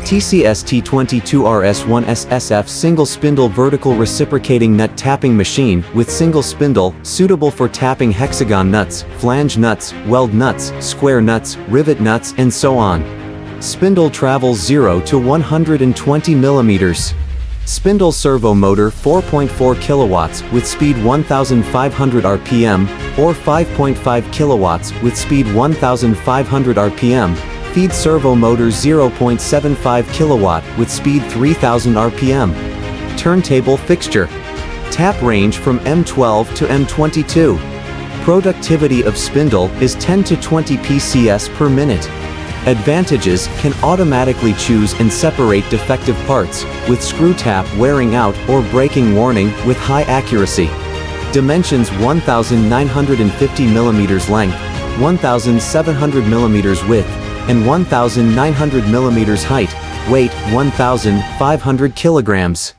TCST 22RS 1 SSF single spindle vertical reciprocating nut tapping machine with single spindle, suitable for tapping hexagon nuts, flange nuts, weld nuts, square nuts, rivet nuts, and so on. Spindle travels 0 to 120 millimeters. Spindle servo motor 4.4 kilowatts with speed 1500 rpm, or 5.5 kilowatts with speed 1500 rpm. Feed servo motor 0.75 kilowatt with speed 3000 rpm. Turntable fixture. Tap range from M12 to M22. Productivity of spindle is 10 to 20 PCS per minute. Advantages: can automatically choose and separate defective parts, with screw tap wearing out or breaking warning with high accuracy. Dimensions: 1950 mm length, 1700 mm width, and 1900 mm height. Weight: 1500 kilograms.